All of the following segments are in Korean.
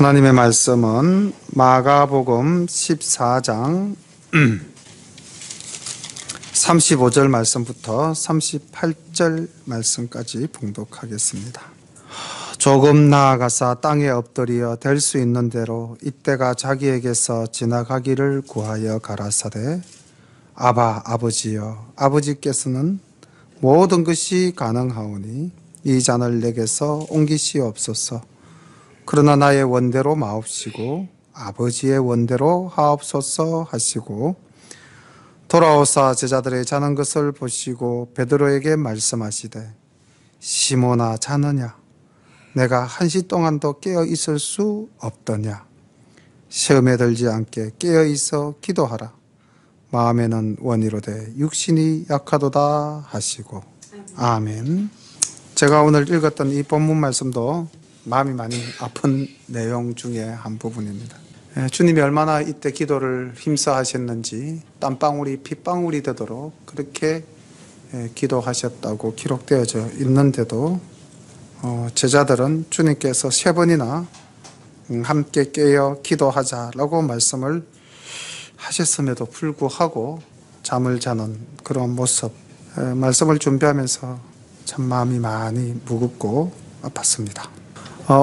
하나님의 말씀은 마가복음 14장 35절 말씀부터 38절 말씀까지 봉독하겠습니다. 조금 나아가사 땅에 엎드려 될 수 있는 대로 이때가 자기에게서 지나가기를 구하여 가라사대 아바 아버지여 아버지께서는 모든 것이 가능하오니 이 잔을 내게서 옮기시옵소서. 그러나 나의 원대로 마옵시고 아버지의 원대로 하옵소서 하시고 돌아오사 제자들의 자는 것을 보시고 베드로에게 말씀하시되 시몬아 자느냐 내가 한시 동안도 깨어 있을 수 없더냐 시험에 들지 않게 깨어 있어 기도하라 마음에는 원이로되 육신이 약하도다 하시고 아멘. 제가 오늘 읽었던 이 본문 말씀도 마음이 많이 아픈 내용 중에 한 부분입니다. 주님이 얼마나 이때 기도를 힘써 하셨는지 땀방울이 핏방울이 되도록 그렇게 기도하셨다고 기록되어져 있는데도 제자들은 주님께서 3번이나 함께 깨어 기도하자라고 말씀을 하셨음에도 불구하고 잠을 자는 그런 모습, 말씀을 준비하면서 참 마음이 많이 무겁고 아팠습니다.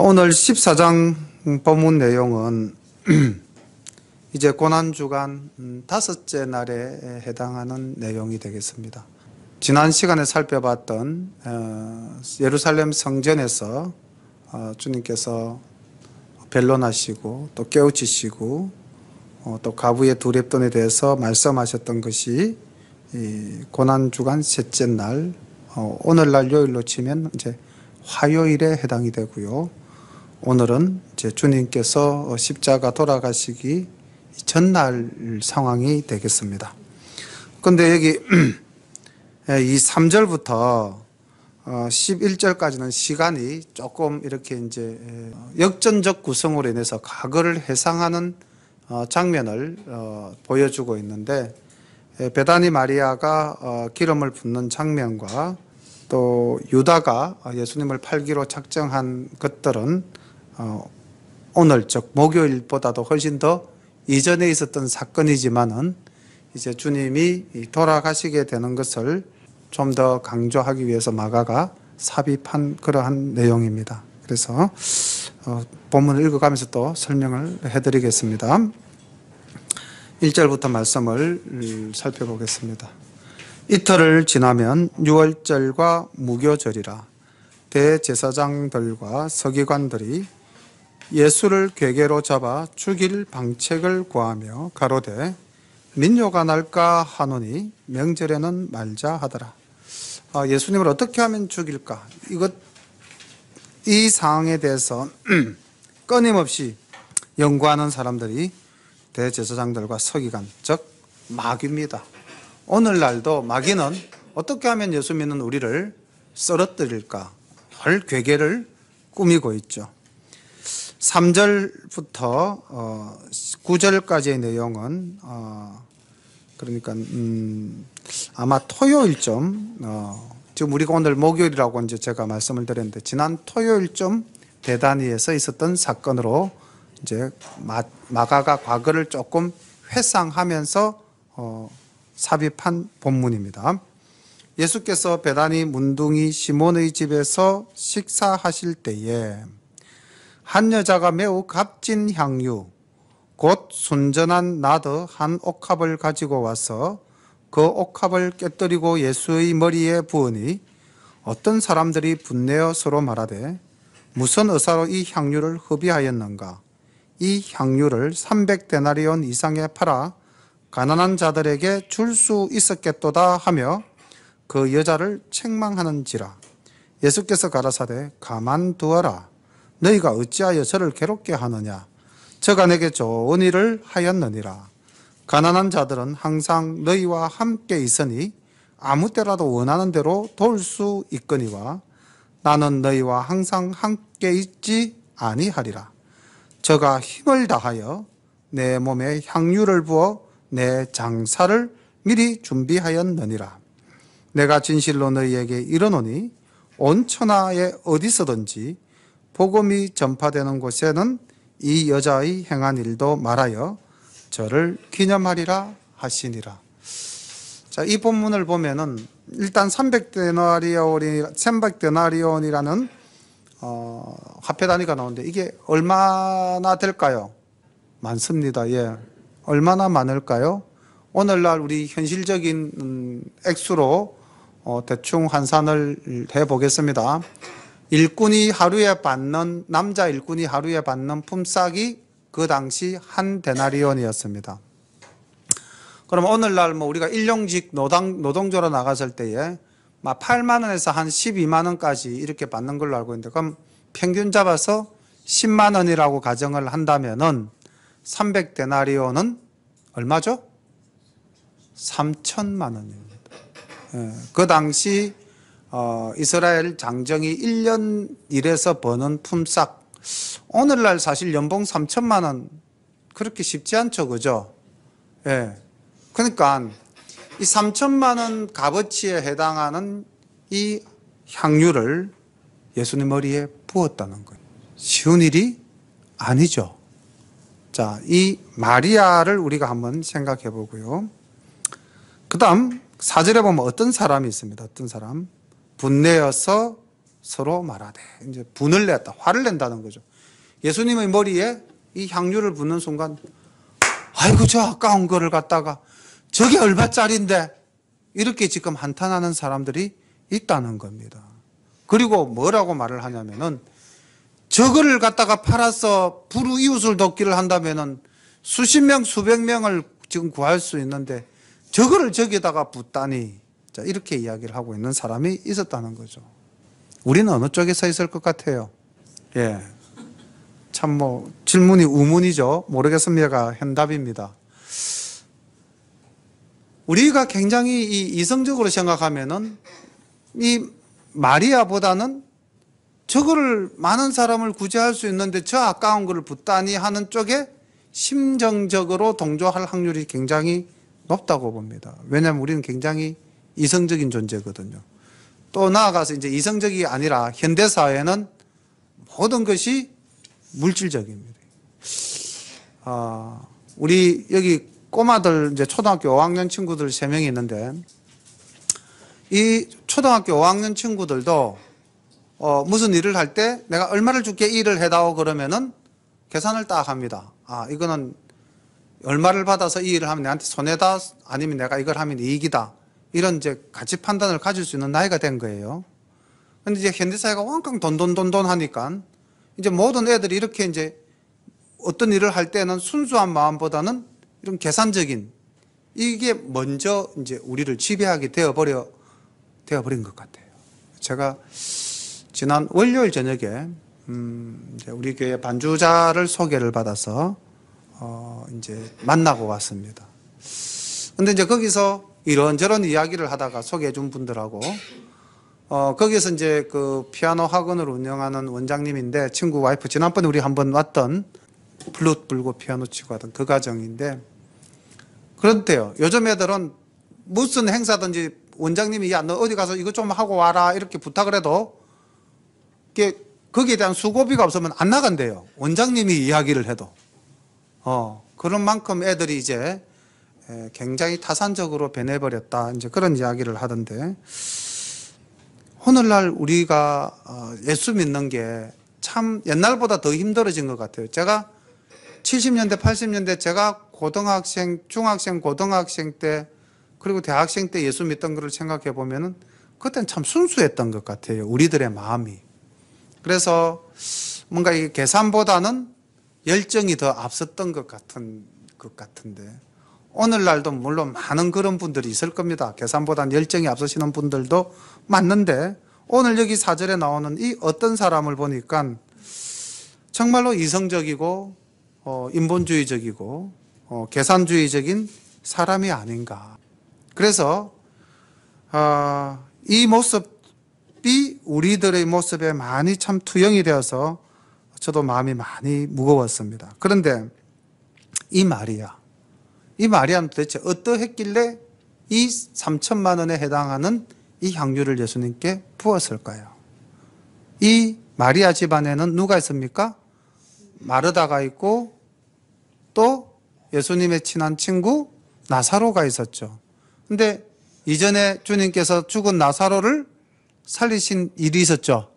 오늘 14장 본문 내용은 이제 고난주간 5째 날에 해당하는 내용이 되겠습니다. 지난 시간에 살펴봤던 예루살렘 성전에서 주님께서 변론하시고 또 깨우치시고 또 가부의 두 렙돈에 대해서 말씀하셨던 것이 이 고난주간 셋째 날, 오늘날 요일로 치면 이제 화요일에 해당이 되고요. 오늘은 이제 주님께서 십자가 돌아가시기 전날 상황이 되겠습니다. 그런데 여기 이 3절부터 11절까지는 시간이 조금 이렇게 이제 역전적 구성으로 인해서 과거를 회상하는 장면을 보여주고 있는데 베다니 마리아가 기름을 붓는 장면과 또 유다가 예수님을 팔기로 작정한 것들은 오늘 즉 목요일보다도 훨씬 더 이전에 있었던 사건이지만은 이제 주님이 돌아가시게 되는 것을 좀 더 강조하기 위해서 마가가 삽입한 그러한 내용입니다. 그래서 본문을 읽어가면서 또 설명을 해드리겠습니다. 1절부터 말씀을 살펴보겠습니다. 이틀을 지나면 유월절과 무교절이라 대제사장들과 서기관들이 예수를 궤계로 잡아 죽일 방책을 구하며 가로되 민요가 날까 하노니 명절에는 말자 하더라. 예수님을 어떻게 하면 죽일까? 이 상황에 대해서 끊임없이 연구하는 사람들이 대제사장들과 서기관, 즉 마귀입니다. 오늘날도 마귀는 어떻게 하면 예수 믿는 우리를 쓰러뜨릴까? 늘 괴계를 꾸미고 있죠. 3절부터 9절까지의 내용은 그러니까 아마 토요일쯤 지금 우리가 오늘 목요일이라고 이제 제가 말씀을 드렸는데 지난 토요일쯤 베다니에서 있었던 사건으로 이제 마가가 과거를 조금 회상하면서 삽입한 본문입니다. 예수께서 베다니 문둥이 시몬의 집에서 식사하실 때에 한 여자가 매우 값진 향유 곧 순전한 나드 한 옥합을 가지고 와서 그 옥합을 깨뜨리고 예수의 머리에 부으니 어떤 사람들이 분내어 서로 말하되 무슨 의사로 이 향유를 허비하였는가? 이 향유를 300데나리온 이상에 팔아 가난한 자들에게 줄 수 있었겠도다 하며 그 여자를 책망하는지라. 예수께서 가라사대 가만두어라. 너희가 어찌하여 저를 괴롭게 하느냐? 저가 내게 좋은 일을 하였느니라. 가난한 자들은 항상 너희와 함께 있으니 아무 때라도 원하는 대로 도울 수 있거니와 나는 너희와 항상 함께 있지 아니하리라. 저가 힘을 다하여 내 몸에 향유를 부어 내 장사를 미리 준비하였느니라. 내가 진실로 너희에게 이르노니 온 천하에 어디서든지 복음이 전파되는 곳에는 이 여자의 행한 일도 말하여 저를 기념하리라 하시니라. 자, 이 본문을 보면은 일단 300데나리온이라는 화폐 단위가 나오는데 이게 얼마나 될까요? 많습니다. 예. 얼마나 많을까요? 오늘날 우리 현실적인 액수로 대충 환산을 해 보겠습니다. 남자 일꾼이 하루에 받는 품삯이 그 당시 한 데나리온이었습니다. 그럼 오늘날 우리가 일용직 노동조로 나갔을 때에 막 8만 원에서 한 12만 원까지 이렇게 받는 걸로 알고 있는데, 그럼 평균 잡아서 10만 원이라고 가정을 한다면은 300데나리온은 얼마죠? 3천만 원입니다. 예, 그 당시 이스라엘 장정이 1년 일해서 버는 품삯, 오늘날 사실 연봉 3천만 원 그렇게 쉽지 않죠, 그죠? 예. 그러니까 이 3천만 원 값어치에 해당하는 이 향유를 예수님 머리에 부었다는 거예요. 쉬운 일이 아니죠. 자, 이 마리아를 우리가 한번 생각해 보고요. 그 다음 4절에 보면 어떤 사람이 있습니다. 어떤 사람. 분내어서 서로 말하되. 이제 분을 냈다. 화를 낸다는 거죠. 예수님의 머리에 이 향유를 붓는 순간, 아이고, 저 아까운 거를 갖다가 저게 얼마짜린데? 이렇게 지금 한탄하는 사람들이 있다는 겁니다. 그리고 뭐라고 말을 하냐면은, 저거를 갖다가 팔아서 불우이웃을 돕기를 한다면은 수십 명, 수백 명을 지금 구할 수 있는데 저거를 저기다가 붓다니. 자, 이렇게 이야기를 하고 있는 사람이 있었다는 거죠. 우리는 어느 쪽에 서 있을 것 같아요? 예. 참 질문이 우문이죠. 모르겠습니다가 현답입니다. 우리가 굉장히 이성적으로 생각하면은 이 마리아보다는 저거를 많은 사람을 구제할 수 있는데 저 아까운 거를 붓다니 하는 쪽에 심정적으로 동조할 확률이 굉장히 높다고 봅니다. 왜냐하면 우리는 굉장히 이성적인 존재거든요. 또 나아가서 이제 이성적이 아니라 현대사회는 모든 것이 물질적입니다. 우리 여기 꼬마들 이제 초등학교 5학년 친구들 3명이 있는데 이 초등학교 5학년 친구들도 무슨 일을 할 때 내가 얼마를 줄게 일을 해다오 그러면은 계산을 딱 합니다. 이거는 얼마를 받아서 이 일을 하면 내한테 손해다 아니면 내가 이걸 하면 이익이다. 이런 이제 가치 판단을 가질 수 있는 나이가 된 거예요. 근데 이제 현대사회가 왕창 돈 하니까 이제 모든 애들이 이렇게 이제 어떤 일을 할 때는 순수한 마음보다는 이런 계산적인 이게 먼저 이제 우리를 지배하게 되어버린 것 같아요. 제가 지난 월요일 저녁에 이제 우리 교회 반주자를 소개를 받아서 이제 만나고 왔습니다. 근데 이제 거기서 이런저런 이야기를 하다가 소개해 준 분들하고 거기서 이제 그 피아노 학원을 운영하는 원장님인데 친구 와이프 지난번에 우리 한번 왔던 플룻 불고 피아노 치고 하던 그 가정인데 그런데요. 요즘 애들은 무슨 행사든지 원장님이 야, 너 어디 가서 이거 좀 하고 와라 이렇게 부탁을 해도 거기에 대한 수고비가 없으면 안 나간대요. 원장님이 이야기를 해도. 그런 만큼 애들이 이제 굉장히 타산적으로 변해버렸다. 이제 그런 이야기를 하던데 오늘날 우리가 예수 믿는 게 참 옛날보다 더 힘들어진 것 같아요. 제가 70년대, 80년대 제가 고등학생, 중학생, 고등학생 때 그리고 대학생 때 예수 믿던 것을 생각해 보면은 그때는 참 순수했던 것 같아요. 우리들의 마음이. 그래서 뭔가 이 계산보다는 열정이 더 앞섰던 것 같은데 오늘날도 물론 많은 그런 분들이 있을 겁니다. 계산보다는 열정이 앞서시는 분들도 맞는데 오늘 여기 4절에 나오는 이 어떤 사람을 보니까 정말로 이성적이고 인본주의적이고 계산주의적인 사람이 아닌가. 그래서 이 모습이 우리들의 모습에 많이 참 투영이 되어서 저도 마음이 많이 무거웠습니다. 그런데 이 마리아는 도대체 어떠했길래 이 3천만 원에 해당하는 이 향유를 예수님께 부었을까요? 이 마리아 집안에는 누가 있습니까? 마르다가 있고 또 예수님의 친한 친구 나사로가 있었죠. 근데 이전에 주님께서 죽은 나사로를 살리신 일이 있었죠.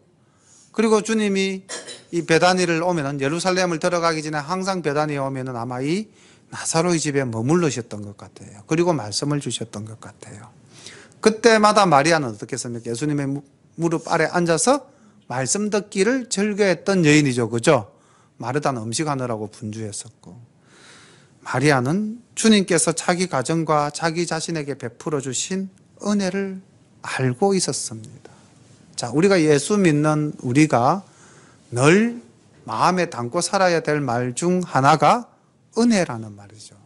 그리고 주님이 이 베다니를 오면은, 예루살렘을 들어가기 전에 항상 베다니에 오면은 아마 이 나사로의 집에 머물르셨던 것 같아요. 그리고 말씀을 주셨던 것 같아요. 그때마다 마리아는 어떻게 했습니까? 예수님의 무릎 아래 앉아서 말씀 듣기를 즐겨했던 여인이죠. 그죠? 마르다는 음식하느라고 분주했었고, 마리아는 주님께서 자기 가정과 자기 자신에게 베풀어 주신 은혜를 알고 있었습니다. 자, 우리가 예수 믿는 우리가 늘 마음에 담고 살아야 될 말 중 하나가 은혜라는 말이죠.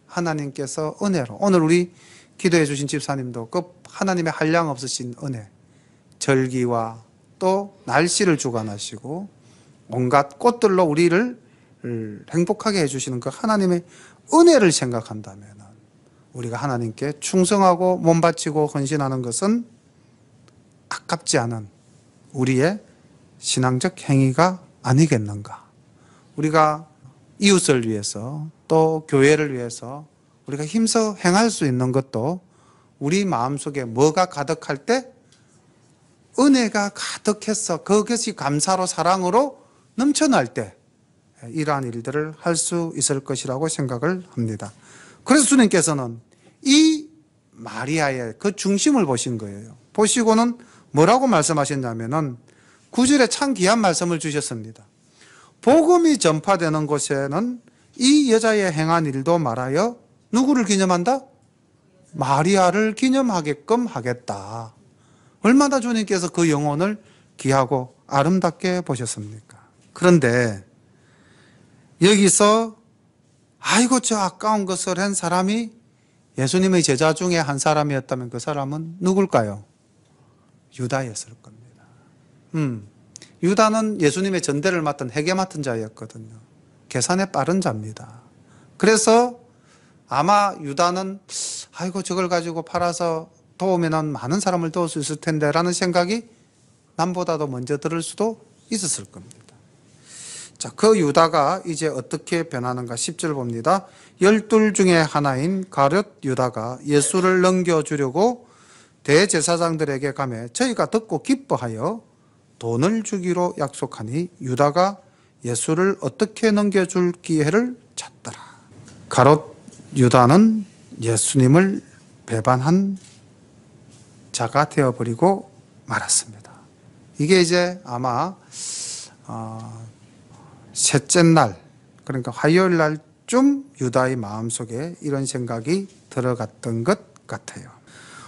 하나님께서 은혜로, 오늘 우리 기도해 주신 집사님도 그 하나님의 한량 없으신 은혜, 절기와 또 날씨를 주관하시고 온갖 꽃들로 우리를 행복하게 해주시는 그 하나님의 은혜를 생각한다면 우리가 하나님께 충성하고 몸바치고 헌신하는 것은 아깝지 않은 우리의 신앙적 행위가 아니겠는가. 우리가 이웃을 위해서 또 교회를 위해서 우리가 힘써 행할 수 있는 것도 우리 마음속에 뭐가 가득할 때, 은혜가 가득해서 그것이 감사로 사랑으로 넘쳐날 때 이러한 일들을 할 수 있을 것이라고 생각을 합니다. 그래서 주님께서는 이 마리아의 그 중심을 보신 거예요. 보시고는 뭐라고 말씀하셨냐면은 9절에 참 귀한 말씀을 주셨습니다. 복음이 전파되는 곳에는 이 여자의 행한 일도 말하여 누구를 기념한다? 마리아를 기념하게끔 하겠다. 얼마나 주님께서 그 영혼을 귀하고 아름답게 보셨습니까? 그런데 여기서 아이고 저 아까운 것을 한 사람이 예수님의 제자 중에 한 사람이었다면 그 사람은 누굴까요? 유다였을 겁니다. 유다는 예수님의 전대를 맡은 회계 맡은 자였거든요. 계산에 빠른 자입니다. 그래서 아마 유다는 아이고 저걸 가지고 팔아서 도우면 많은 사람을 도울 수 있을 텐데 라는 생각이 남보다도 먼저 들을 수도 있었을 겁니다. 자, 그 유다가 이제 어떻게 변하는가 10절 봅니다. 12 중에 하나인 가룟 유다가 예수를 넘겨주려고 대제사장들에게 가매 저희가 듣고 기뻐하여 돈을 주기로 약속하니 유다가 예수를 어떻게 넘겨줄 기회를 찾더라. 가룟 유다는 예수님을 배반한 자가 되어버리고 말았습니다. 이게 이제 아마 셋째 날, 그러니까 화요일 날쯤 유다의 마음속에 이런 생각이 들어갔던 것 같아요.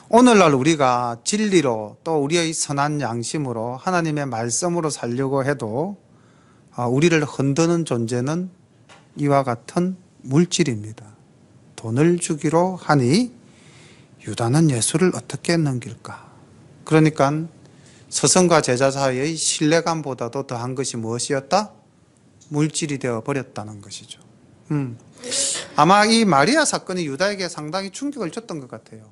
오늘날 우리가 진리로 또 우리의 선한 양심으로 하나님의 말씀으로 살려고 해도 우리를 흔드는 존재는 이와 같은 물질입니다. 돈을 주기로 하니 유다는 예수를 어떻게 넘길까? 그러니까 스승과 제자 사이의 신뢰감보다도 더한 것이 무엇이었다? 물질이 되어 버렸다는 것이죠. 아마 이 마리아 사건이 유다에게 상당히 충격을 줬던 것 같아요.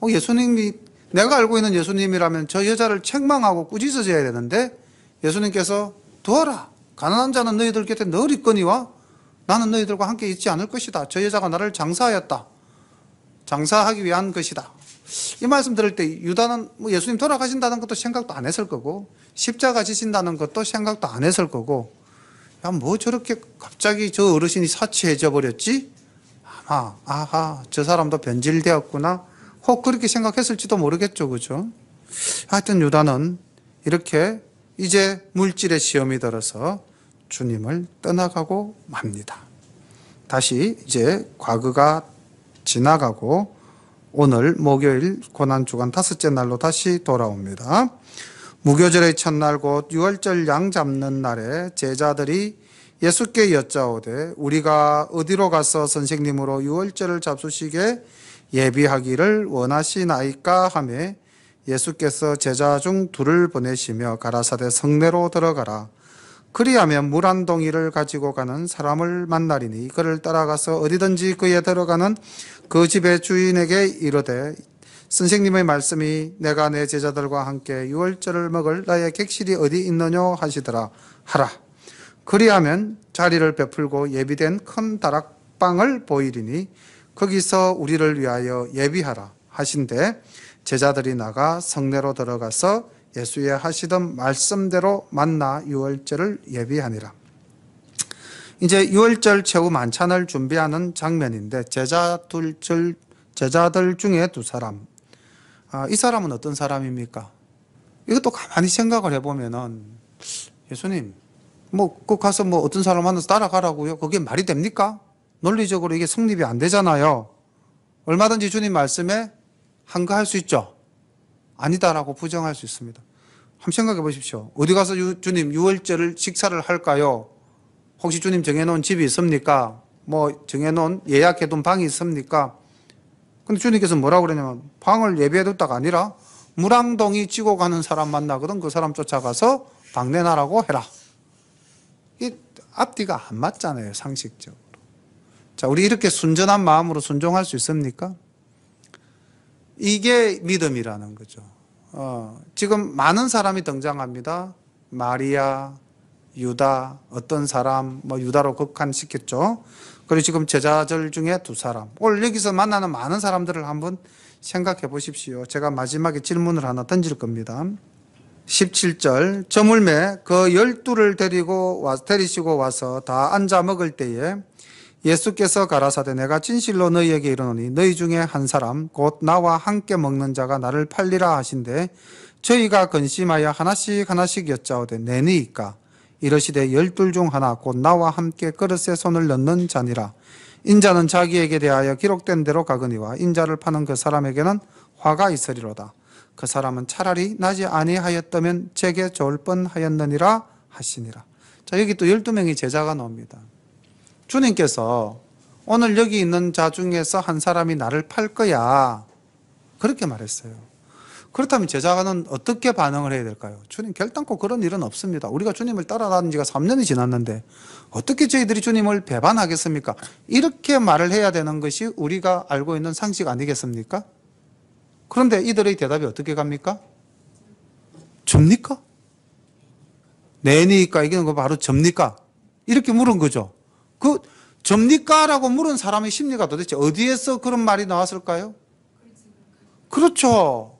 예수님이, 내가 알고 있는 예수님이라면 저 여자를 책망하고 꾸짖어줘야 되는데 예수님께서 두어라. 가난한 자는 너희들 곁에 늘 있거니와 나는 너희들과 함께 있지 않을 것이다. 저 여자가 나를 장사하였다. 장사하기 위한 것이다. 이 말씀 들을 때 유다는 예수님 돌아가신다는 것도 생각도 안 했을 거고 십자가 지신다는 것도 생각도 안 했을 거고, 야, 뭐 저렇게 갑자기 저 어르신이 사치해져 버렸지? 아하, 저 사람도 변질되었구나. 혹 그렇게 생각했을지도 모르겠죠. 그죠? 하여튼 유다는 이렇게 이제 물질의 시험이 들어서 주님을 떠나가고 맙니다. 다시 이제 과거가 지나가고 오늘 목요일 고난주간 5째 날로 다시 돌아옵니다. 무교절의 첫날 곧 유월절 양 잡는 날에 제자들이 예수께 여짜오되 우리가 어디로 가서 선생님으로 유월절을 잡수시게 예비하기를 원하시나이까 하매 예수께서 제자 중 둘을 보내시며 가라사대 성내로 들어가라. 그리하면 물 한 동이를 가지고 가는 사람을 만나리니 그를 따라가서 어디든지 그에 들어가는 그 집의 주인에게 이르되 선생님의 말씀이 내가 내 제자들과 함께 유월절을 먹을 나의 객실이 어디 있느냐 하시더라 하라. 그리하면 자리를 베풀고 예비된 큰 다락방을 보이리니 거기서 우리를 위하여 예비하라 하신대 제자들이 나가 성내로 들어가서 예수의 하시던 말씀대로 만나 유월절을 예비하니라. 이제 유월절 최후 만찬을 준비하는 장면인데 제자들 중에 두 사람. 이 사람은 어떤 사람입니까? 이것도 가만히 생각을 해보면은 예수님 그 가서 어떤 사람 만나서 따라가라고요? 그게 말이 됩니까? 논리적으로 이게 성립이 안 되잖아요. 얼마든지 주님 말씀에 한거할 수 있죠. 아니다라고 부정할 수 있습니다. 한번 생각해 보십시오. 어디 가서 주님 유월절을 식사를 할까요? 혹시 주님 정해놓은 집이 있습니까? 정해놓은 예약해둔 방이 있습니까? 근데 주님께서 뭐라고 그러냐면 방을 예비해뒀다가 아니라 무랑덩이 찌고 가는 사람 만나거든 그 사람 쫓아가서 방 내놔라고 해라. 이 앞뒤가 안 맞잖아요, 상식적으로. 자, 우리 이렇게 순전한 마음으로 순종할 수 있습니까? 이게 믿음이라는 거죠. 지금 많은 사람이 등장합니다. 마리아, 유다, 어떤 사람, 유다로 극한시켰죠. 그리고 지금 제자들 중에 두 사람. 오늘 여기서 만나는 많은 사람들을 한번 생각해 보십시오. 제가 마지막에 질문을 하나 던질 겁니다. 17절, 저물매 그 12를 데리시고 와서 다 앉아 먹을 때에 예수께서 가라사대 내가 진실로 너희에게 이르노니 너희 중에 한 사람 곧 나와 함께 먹는 자가 나를 팔리라 하신대 저희가 근심하여 하나씩 여짜오되 내니이까 이르시되 12 중 하나 곧 나와 함께 그릇에 손을 넣는 자니라. 인자는 자기에게 대하여 기록된 대로 가거니와 인자를 파는 그 사람에게는 화가 있으리로다. 그 사람은 차라리 나지 아니하였다면 제게 좋을 뻔하였느니라 하시니라. 자, 여기 또 12명의 제자가 나옵니다. 주님께서 오늘 여기 있는 자 중에서 한 사람이 나를 팔 거야 그렇게 말했어요. 그렇다면 제자는 어떻게 반응을 해야 될까요? 주님 결단코 그런 일은 없습니다. 우리가 주님을 따라다닌 지가 3년이 지났는데 어떻게 저희들이 주님을 배반하겠습니까? 이렇게 말을 해야 되는 것이 우리가 알고 있는 상식 아니겠습니까? 그런데 이들의 대답이 어떻게 갑니까? 접니까? 내니까 이게 바로 접니까? 이렇게 물은 거죠. 그 접니까? 라고 물은 사람의 심리가 도대체 어디에서 그런 말이 나왔을까요? 그렇죠.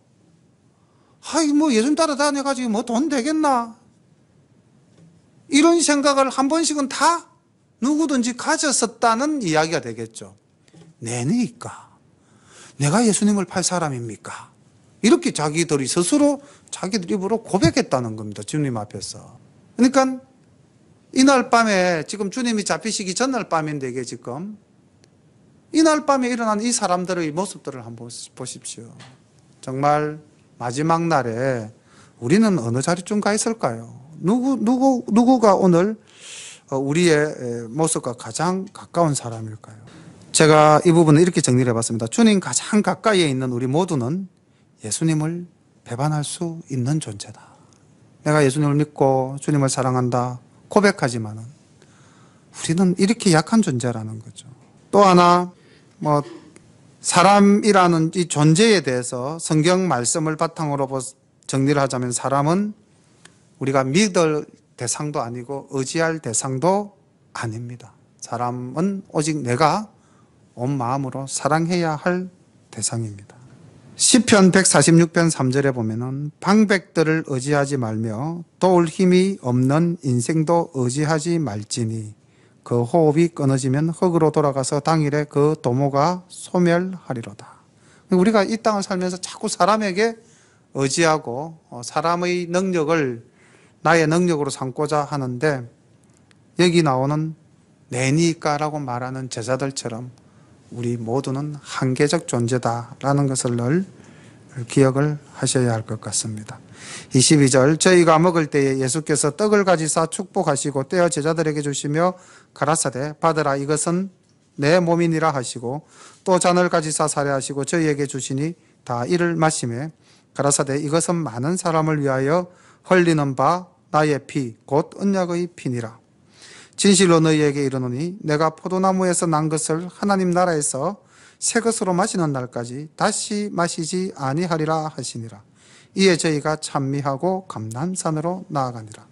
예수님 따라다녀가지고 돈 되겠나? 이런 생각을 한 번씩은 다 누구든지 가졌었다는 이야기가 되겠죠. 내니까 내가 예수님을 팔 사람입니까? 이렇게 자기들이 스스로 자기들 입으로 고백했다는 겁니다. 주님 앞에서. 그러니까 이날 밤에 지금 주님이 잡히시기 전날 밤인데 이게 지금 이날 밤에 일어난 이 사람들의 모습들을 한번 보십시오. 정말 마지막 날에 우리는 어느 자리쯤 가 있을까요? 누구가 오늘 우리의 모습과 가장 가까운 사람일까요? 제가 이 부분을 이렇게 정리를 해봤습니다. 주님 가장 가까이에 있는 우리 모두는 예수님을 배반할 수 있는 존재다. 내가 예수님을 믿고 주님을 사랑한다 고백하지만은 우리는 이렇게 약한 존재라는 거죠. 또 하나 사람이라는 이 존재에 대해서 성경 말씀을 바탕으로 정리를 하자면 사람은 우리가 믿을 대상도 아니고 의지할 대상도 아닙니다. 사람은 오직 내가 온 마음으로 사랑해야 할 대상입니다. 시편 146편 3절에 보면은 방백들을 의지하지 말며 도울 힘이 없는 인생도 의지하지 말지니 그 호흡이 끊어지면 흙으로 돌아가서 당일에 그 도모가 소멸하리로다. 우리가 이 땅을 살면서 자꾸 사람에게 의지하고 사람의 능력을 나의 능력으로 삼고자 하는데 여기 나오는 내니까라고 말하는 제자들처럼 우리 모두는 한계적 존재다라는 것을 늘 기억을 하셔야 할 것 같습니다. 22절 저희가 먹을 때에 예수께서 떡을 가지사 축복하시고 떼어 제자들에게 주시며 가라사대 받으라 이것은 내 몸이니라 하시고 또 잔을 가지사 사례하시고 저희에게 주시니 다 이를 마시매 가라사대 이것은 많은 사람을 위하여 흘리는 바 나의 피 곧 언약의 피니라. 진실로 너희에게 이르노니 내가 포도나무에서 난 것을 하나님 나라에서 새 것으로 마시는 날까지 다시 마시지 아니하리라 하시니라. 이에 저희가 찬미하고 감람산으로 나아가니라.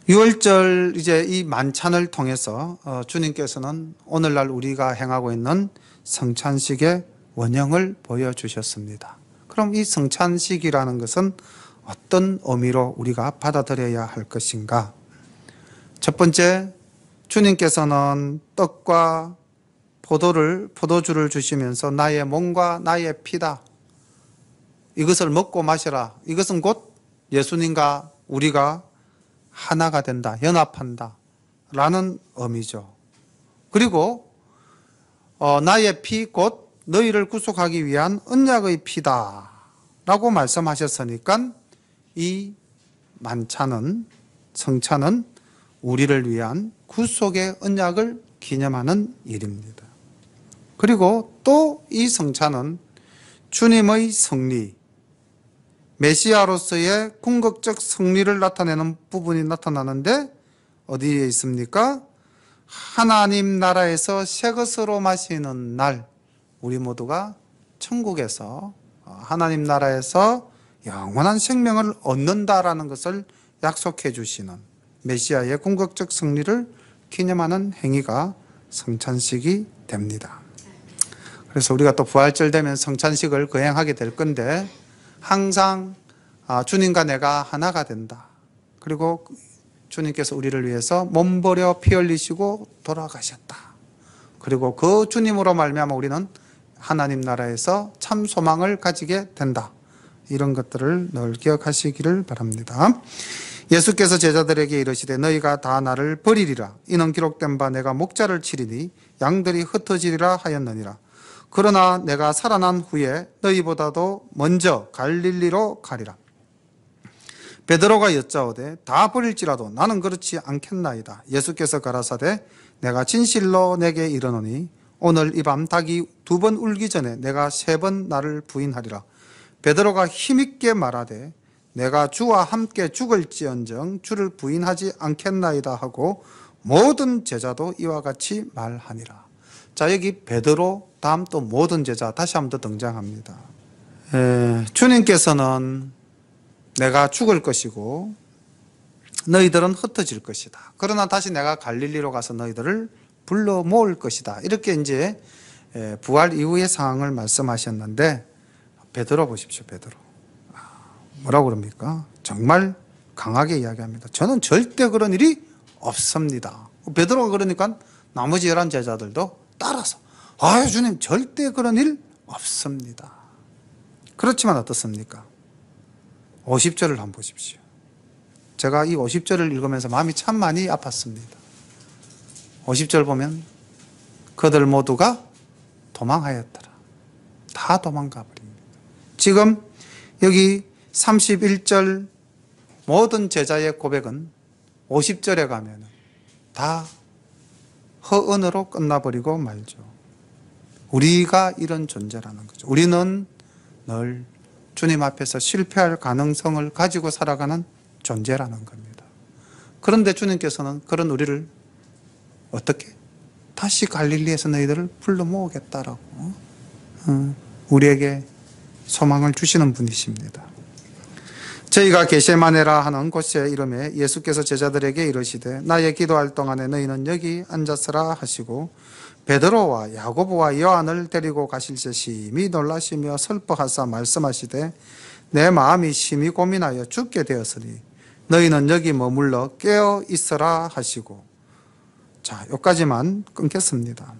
유월절 이제 이 만찬을 통해서 주님께서는 오늘날 우리가 행하고 있는 성찬식의 원형을 보여주셨습니다. 그럼 이 성찬식이라는 것은 어떤 의미로 우리가 받아들여야 할 것인가? 첫 번째, 주님께서는 떡과 포도주를 주시면서 나의 몸과 나의 피다. 이것을 먹고 마시라. 이것은 곧 예수님과 우리가 하나가 된다, 연합한다 라는 의미죠. 그리고 나의 피 곧 너희를 구속하기 위한 언약의 피다 라고 말씀하셨으니까 이 만찬은, 성찬은 우리를 위한 구속의 언약을 기념하는 일입니다. 그리고 또 이 성찬은 주님의 승리, 메시아로서의 궁극적 승리를 나타내는 부분이 나타나는데 어디에 있습니까? 하나님 나라에서 새 것으로 마시는 날, 우리 모두가 천국에서 하나님 나라에서 영원한 생명을 얻는다라는 것을 약속해 주시는 메시아의 궁극적 승리를 기념하는 행위가 성찬식이 됩니다. 그래서 우리가 또 부활절 되면 성찬식을 거행하게 될 건데 항상 주님과 내가 하나가 된다. 그리고 주님께서 우리를 위해서 몸 버려 피 흘리시고 돌아가셨다. 그리고 그 주님으로 말미암아 우리는 하나님 나라에서 참 소망을 가지게 된다. 이런 것들을 늘 기억하시기를 바랍니다. 예수께서 제자들에게 이르시되 너희가 다 나를 버리리라. 이는 기록된 바 내가 목자를 치리니 양들이 흩어지리라 하였느니라. 그러나 내가 살아난 후에 너희보다도 먼저 갈릴리로 가리라. 베드로가 여짜오되 다 버릴지라도 나는 그렇지 않겠나이다. 예수께서 가라사대 내가 진실로 내게 이르노니 오늘 이 밤 닭이 2번 울기 전에 내가 3번 나를 부인하리라. 베드로가 힘있게 말하되 내가 주와 함께 죽을지언정 주를 부인하지 않겠나이다 하고 모든 제자도 이와 같이 말하니라. 자, 여기 베드로 다음 또 모든 제자 다시 한 번 더 등장합니다. 주님께서는 내가 죽을 것이고 너희들은 흩어질 것이다. 그러나 다시 내가 갈릴리로 가서 너희들을 불러 모을 것이다. 이렇게 이제 부활 이후의 상황을 말씀하셨는데 베드로 보십시오. 베드로. 뭐라고 그럽니까? 정말 강하게 이야기합니다. 저는 절대 그런 일이 없습니다. 베드로가 그러니까 나머지 11 제자들도 따라서 아유 주님 절대 그런 일 없습니다. 그렇지만 어떻습니까? 50절을 한번 보십시오. 제가 이 50절을 읽으면서 마음이 참 많이 아팠습니다. 50절 보면 그들 모두가 도망하였더라. 다 도망가 버립니다. 지금 여기 31절 모든 제자의 고백은 50절에 가면 다 허언으로 끝나버리고 말죠. 우리가 이런 존재라는 거죠. 우리는 늘 주님 앞에서 실패할 가능성을 가지고 살아가는 존재라는 겁니다. 그런데 주님께서는 그런 우리를 어떻게? 다시 갈릴리에서 너희들을 불러 모으겠다라고 우리에게 소망을 주시는 분이십니다. 저희가 게세마네라 하는 곳에 이름에 예수께서 제자들에게 이르시되 나의 기도할 동안에 너희는 여기 앉았으라 하시고 베드로와 야고보와 요한을 데리고 가실 때 심히 놀라시며 슬퍼하사 말씀하시되 내 마음이 심히 고민하여 죽게 되었으니 너희는 여기 머물러 깨어 있으라 하시고. 자, 여기까지만 끊겠습니다.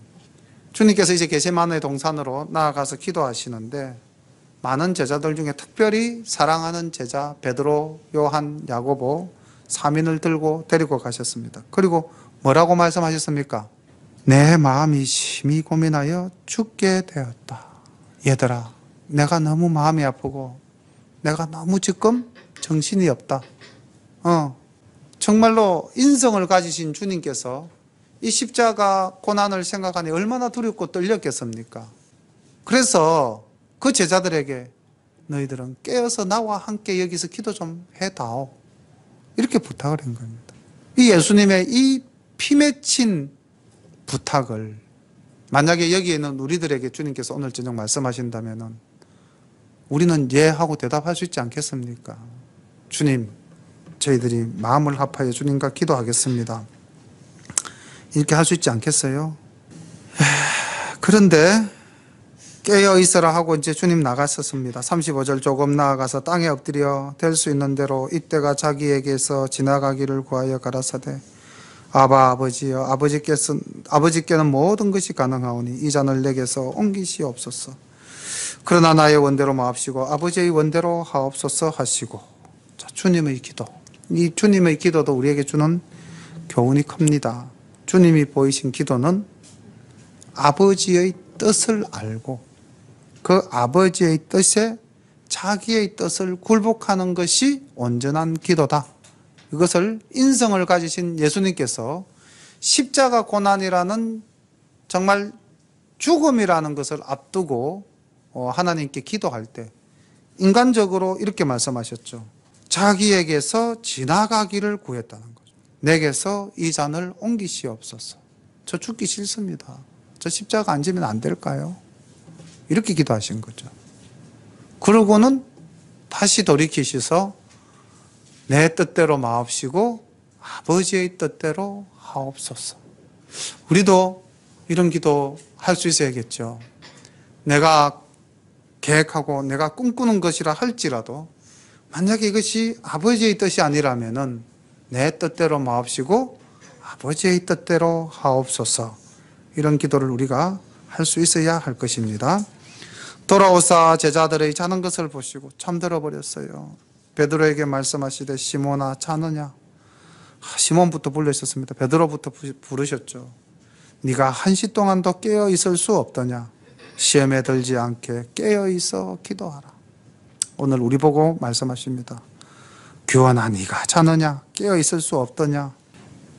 주님께서 이제 게세마네 동산으로 나아가서 기도하시는데 많은 제자들 중에 특별히 사랑하는 제자 베드로, 요한, 야고보 3인을 들고 데리고 가셨습니다. 그리고 뭐라고 말씀하셨습니까? 내 마음이 심히 고민하여 죽게 되었다. 얘들아, 내가 너무 마음이 아프고 내가 너무 지금 정신이 없다. 정말로 인성을 가지신 주님께서 이 십자가 고난을 생각하니 얼마나 두렵고 떨렸겠습니까? 그래서 그 제자들에게 너희들은 깨어서 나와 함께 여기서 기도 좀 해다오. 이렇게 부탁을 한 겁니다. 이 예수님의 이 피맺힌 부탁을 만약에 여기에 있는 우리들에게 주님께서 오늘 저녁 말씀하신다면 우리는 예 하고 대답할 수 있지 않겠습니까? 주님, 저희들이 마음을 합하여 주님과 기도하겠습니다. 이렇게 할 수 있지 않겠어요? 그런데 깨어 있어라 하고 이제 주님 나갔었습니다. 35절 조금 나아가서 땅에 엎드려 될 수 있는 대로 이때가 자기에게서 지나가기를 구하여 가라사대 아바 아버지여 아버지께는 모든 것이 가능하오니 이 잔을 내게서 옮기시옵소서. 그러나 나의 원대로 마옵시고 아버지의 원대로 하옵소서 하시고. 자, 주님의 기도. 이 주님의 기도도 우리에게 주는 교훈이 큽니다. 주님이 보이신 기도는 아버지의 뜻을 알고 그 아버지의 뜻에 자기의 뜻을 굴복하는 것이 온전한 기도다. 이것을 인성을 가지신 예수님께서 십자가 고난이라는 정말 죽음이라는 것을 앞두고 하나님께 기도할 때 인간적으로 이렇게 말씀하셨죠. 자기에게서 지나가기를 구했다는 거죠. 내게서 이 잔을 옮기시옵소서. 저 죽기 싫습니다. 저 십자가 안 지면 안 될까요? 이렇게 기도하신 거죠. 그러고는 다시 돌이키셔서 내 뜻대로 마옵시고 아버지의 뜻대로 하옵소서. 우리도 이런 기도 할 수 있어야겠죠. 내가 계획하고 내가 꿈꾸는 것이라 할지라도 만약에 이것이 아버지의 뜻이 아니라면은 내 뜻대로 마옵시고 아버지의 뜻대로 하옵소서. 이런 기도를 우리가 할 수 있어야 할 것입니다. 돌아오사 제자들의 자는 것을 보시고 잠들어 버렸어요. 베드로에게 말씀하시되 시몬아 자느냐. 시몬부터 불러있었습니다. 베드로부터 부르셨죠. 네가 1시 동안도 깨어 있을 수 없더냐. 시험에 들지 않게 깨어 있어 기도하라. 오늘 우리 보고 말씀하십니다. 교환아 네가 자느냐. 깨어 있을 수 없더냐.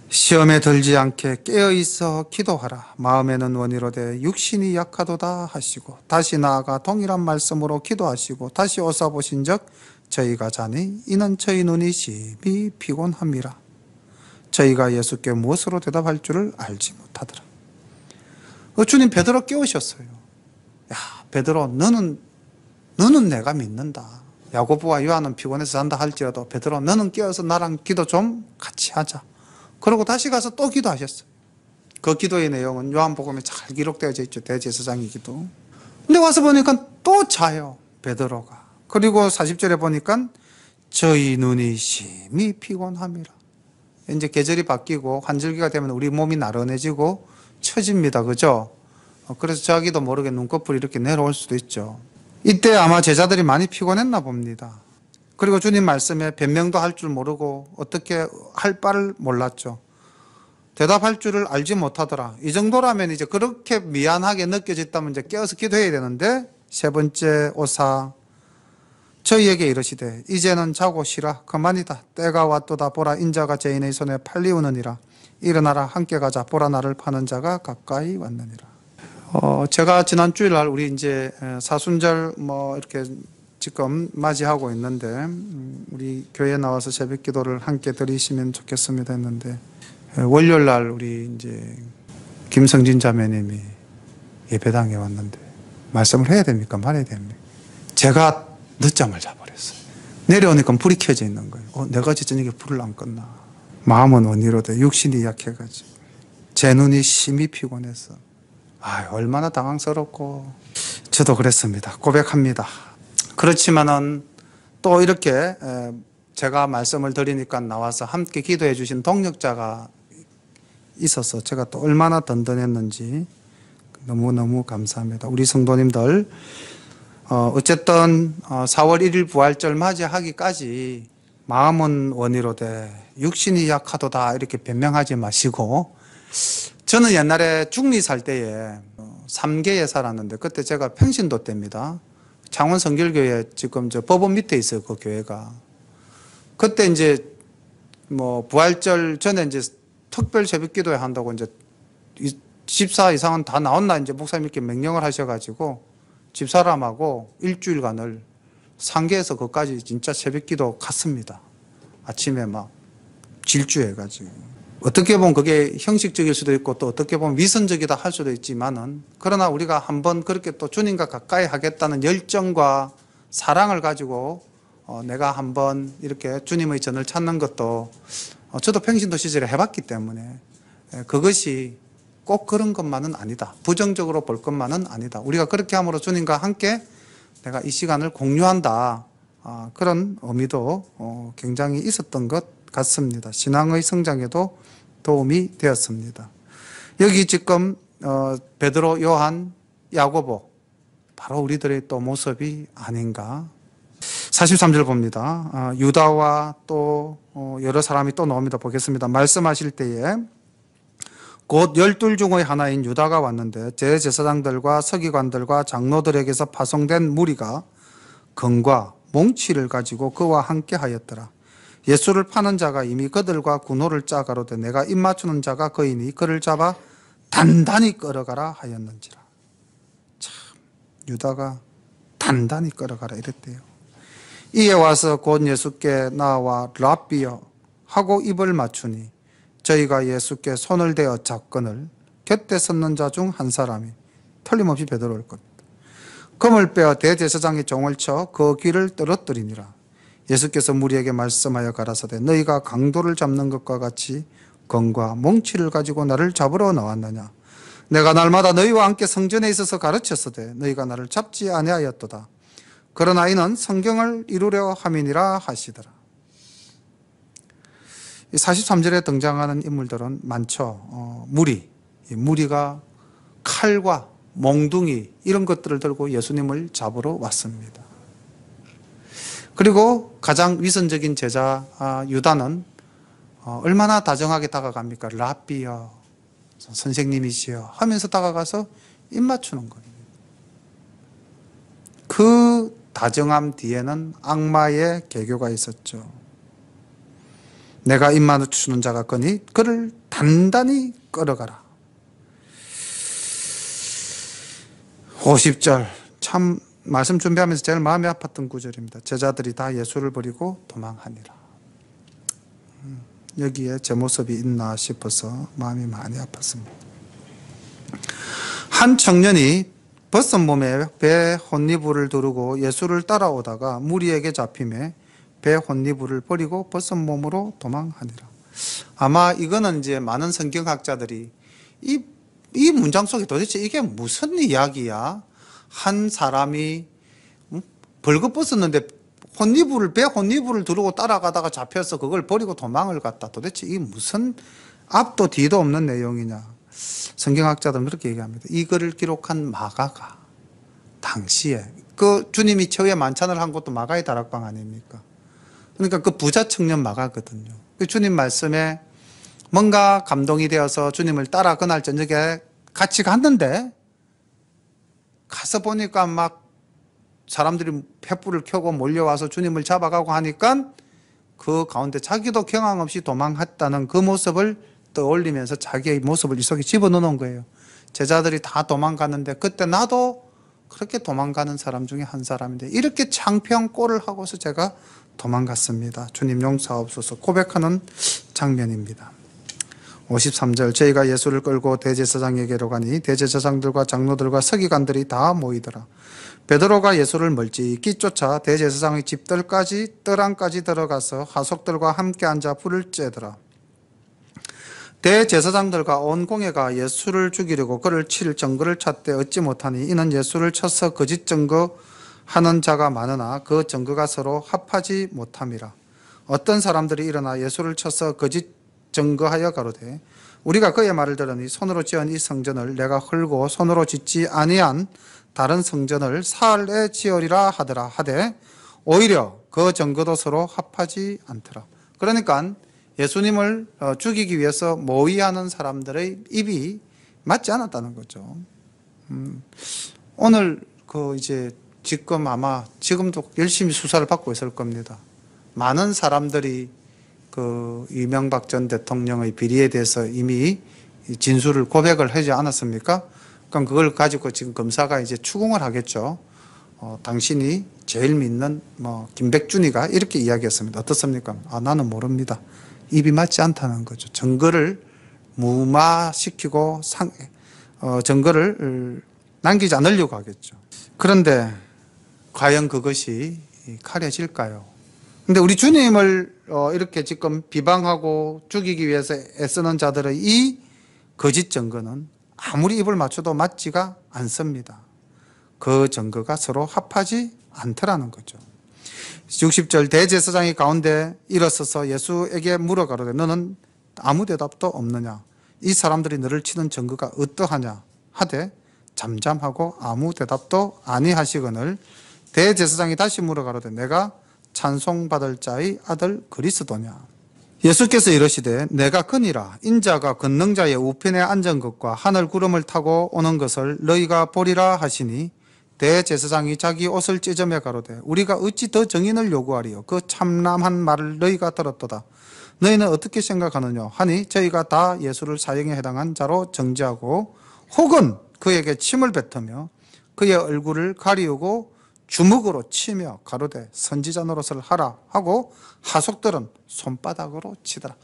시험에 들지 않게 깨어있어 기도하라. 마음에는 원이로되 육신이 약하도다 하시고 다시 나아가 동일한 말씀으로 기도하시고 다시 오사 보신즉 저희가 자니 이는 저희 눈이 심히 피곤함이라. 저희가 예수께 무엇으로 대답할 줄을 알지 못하더라. 주님 베드로 깨우셨어요. 야 베드로 너는 내가 믿는다. 야고보와 요한은 피곤해서 잔다 할지라도 베드로 너는 깨어서 나랑 기도 좀 같이 하자. 그러고 다시 가서 또 기도하셨어요. 그 기도의 내용은 요한복음에 잘 기록되어져 있죠. 대제사장의 기도. 근데 와서 보니까 또 자요. 베드로가. 그리고 40절에 보니까 저희 눈이 심히 피곤함이라. 이제 계절이 바뀌고 환절기가 되면 우리 몸이 나른해지고 처집니다. 그죠? 그래서 자기도 모르게 눈꺼풀이 이렇게 내려올 수도 있죠. 이때 아마 제자들이 많이 피곤했나 봅니다. 그리고 주님 말씀에 변명도 할 줄 모르고 어떻게 할 바를 몰랐죠. 대답할 줄을 알지 못하더라. 이 정도라면 이제 그렇게 미안하게 느껴졌다면 이제 깨어서 기도해야 되는데 세 번째 오사 저희에게 이르시되 이제는 자고 쉬라. 그만이다. 때가 왔도다. 보라 인자가 죄인의 손에 팔리우느니라. 일어나라 함께 가자. 보라 나를 파는 자가 가까이 왔느니라. 제가 지난 주일날 우리 이제 사순절 이렇게 지금 맞이하고 있는데 우리 교회에 나와서 새벽 기도를 함께 드리시면 좋겠습니다 했는데 월요일 날 우리 이제 김성진 자매님이 예배당에 왔는데 말씀을 해야 됩니까? 말해야 됩니까? 제가 늦잠을 자버렸어요. 내려오니까 불이 켜져 있는 거예요. 내가 어제 저녁에 불을 안 껐나. 마음은 원이로되 육신이 약해가지고 제 눈이 심히 피곤해서 얼마나 당황스럽고 저도 그랬습니다. 고백합니다. 그렇지만은 또 이렇게 제가 말씀을 드리니까 나와서 함께 기도해 주신 동력자가 있어서 제가 또 얼마나 든든했는지 너무너무 감사합니다. 우리 성도님들 어쨌든 4월 1일 부활절 맞이하기까지 마음은 원이로되 육신이 약하도다 이렇게 변명하지 마시고 저는 옛날에 중리 살 때에 3개에 살았는데 그때 제가 평신도 때입니다. 창원 성결교회 지금 저 법원 밑에 있어요. 그 교회가. 그때 이제 부활절 전에 이제 특별 새벽 기도회 한다고 이제 집사 이상은 다 나온나 이제 목사님께 명령을 하셔가지고 집사람하고 일주일간을 상계에서 거기까지 진짜 새벽 기도 갔습니다. 아침에 막 질주해가지고. 어떻게 보면 그게 형식적일 수도 있고 또 어떻게 보면 위선적이다 할 수도 있지만은 그러나 우리가 한번 그렇게 또 주님과 가까이 하겠다는 열정과 사랑을 가지고 내가 한번 이렇게 주님의 전을 찾는 것도 저도 평신도 시절에 해봤기 때문에 그것이 꼭 그런 것만은 아니다. 부정적으로 볼 것만은 아니다. 우리가 그렇게 함으로 주님과 함께 내가 이 시간을 공유한다. 그런 의미도 굉장히 있었던 것 같습니다. 신앙의 성장에도 도움이 되었습니다. 여기 지금 베드로, 요한, 야고보 바로 우리들의 또 모습이 아닌가. 43절 봅니다. 유다와 또 여러 사람이 또 나옵니다. 보겠습니다. 말씀하실 때에 곧 12 중의 하나인 유다가 왔는데 대제사장들과 서기관들과 장로들에게서 파송된 무리가 금과 몽치를 가지고 그와 함께 하였더라. 예수를 파는 자가 이미 그들과 군호를 짜 가로되 내가 입맞추는 자가 그이니 그를 잡아 단단히 끌어가라 하였는지라. 참, 유다가 단단히 끌어가라 이랬대요. 이에 와서 곧 예수께 나와 랍비여 하고 입을 맞추니 저희가 예수께 손을 대어 잡건을 곁에 섰는 자 중 한 사람이 틀림없이 베드로일 겁니다. 금을 빼어 대제사장의 종을 쳐 그 귀를 떨어뜨리니라. 예수께서 무리에게 말씀하여 가라사대 너희가 강도를 잡는 것과 같이 검과 몽치를 가지고 나를 잡으러 나왔느냐. 내가 날마다 너희와 함께 성전에 있어서 가르쳤으되 너희가 나를 잡지 아니하였도다. 그러나 이는 성경을 이루려 함이니라 하시더라. 43절에 등장하는 인물들은 많죠. 무리가 칼과 몽둥이 이런 것들을 들고 예수님을 잡으러 왔습니다. 그리고 가장 위선적인 제자 유다는 얼마나 다정하게 다가갑니까? 랍비여, 선생님이시여 하면서 다가가서 입맞추는 거예요. 그 다정함 뒤에는 악마의 계교가 있었죠. 내가 입맞추는 자가 거니 그를 단단히 끌어가라. 50절 참 말씀 준비하면서 제일 마음이 아팠던 구절입니다. 제자들이 다 예수를 버리고 도망하니라. 여기에 제 모습이 있나 싶어서 마음이 많이 아팠습니다. 한 청년이 벗은 몸에 배 혼니부를 두르고 예수를 따라오다가 무리에게 잡힘에 배 혼니부를 버리고 벗은 몸으로 도망하니라. 아마 이거는 이제 많은 성경학자들이 이 문장 속에 도대체 이게 무슨 이야기야? 한 사람이 벌거벗었는데 배 혼니부를 두르고 따라가다가 잡혀서 그걸 버리고 도망을 갔다. 도대체 이게 무슨 앞도 뒤도 없는 내용이냐? 성경학자들은 그렇게 얘기합니다. 이거를 기록한 마가가 당시에 그 주님이 최후의 만찬을 한 것도 마가의 다락방 아닙니까? 그러니까 그 부자 청년 마가거든요. 그 주님 말씀에 뭔가 감동이 되어서 주님을 따라 그날 저녁에 같이 갔는데 가서 보니까 막 사람들이 횃불을 켜고 몰려와서 주님을 잡아가고 하니까 그 가운데 자기도 경황 없이 도망했다는 그 모습을 떠올리면서 자기의 모습을 이 속에 집어넣는 거예요. 제자들이 다 도망갔는데 그때 나도 그렇게 도망가는 사람 중에 한 사람인데 이렇게 창피한 꼴을 하고서 제가 도망갔습니다. 주님 용서하옵소서 고백하는 장면입니다. 53절 저희가 예수를 끌고 대제사장에게로 가니 대제사장들과 장로들과 서기관들이 다 모이더라. 베드로가 예수를 멀찍이 쫓아 대제사장의 집들까지 뜰 안까지 들어가서 하속들과 함께 앉아 불을 쬐더라. 대제사장들과 온 공회가 예수를 죽이려고 그를 칠 증거를 찾되 얻지 못하니 이는 예수를 쳐서 거짓 증거하는 자가 많으나 그 증거가 서로 합하지 못함이라. 어떤 사람들이 일어나 예수를 쳐서 거짓 증거하여 가로되 우리가 그의 말을 들으니 손으로 지은 이 성전을 내가 헐고 손으로 짓지 아니한 다른 성전을 사흘에 지으리라 하더라 하되 오히려 그 증거도 서로 합하지 않더라. 그러니까 예수님을 죽이기 위해서 모의하는 사람들의 입이 맞지 않았다는 거죠. 오늘 이제 지금도 열심히 수사를 받고 있을 겁니다. 많은 사람들이 이명박 전 대통령의 비리에 대해서 이미 진술을 고백을 하지 않았습니까? 그럼 그걸 가지고 지금 검사가 이제 추궁을 하겠죠. 당신이 제일 믿는 김백준이가 이렇게 이야기했습니다. 어떻습니까? 나는 모릅니다. 입이 맞지 않다는 거죠. 증거를 무마시키고 증거를 남기지 않으려고 하겠죠. 그런데 과연 그것이 가려질까요? 근데 우리 주님을 이렇게 지금 비방하고 죽이기 위해서 애쓰는 자들의 이 거짓 증거는 아무리 입을 맞춰도 맞지가 않습니다. 그 증거가 서로 합하지 않더라는 거죠. 60절 대제사장이 가운데 일어서서 예수에게 물어가로되 너는 아무 대답도 없느냐? 이 사람들이 너를 치는 증거가 어떠하냐? 하되 잠잠하고 아무 대답도 아니하시거늘 대제사장이 다시 물어가로되 내가 찬송받을 자의 아들 그리스도냐? 예수께서 이러시되 내가 그니라. 인자가 권능자의 우편에 앉은 것과 하늘 구름을 타고 오는 것을 너희가 보리라 하시니 대제사장이 자기 옷을 찢으며 가로되 우리가 어찌 더 증인을 요구하리요? 그 참남한 말을 너희가 들었도다. 너희는 어떻게 생각하느냐 하니 저희가 다 예수를 사형에 해당한 자로 정죄하고 혹은 그에게 침을 뱉으며 그의 얼굴을 가리우고 주먹으로 치며 가로되 선지자 노릇을 하라 하고 하속들은 손바닥으로 치더라.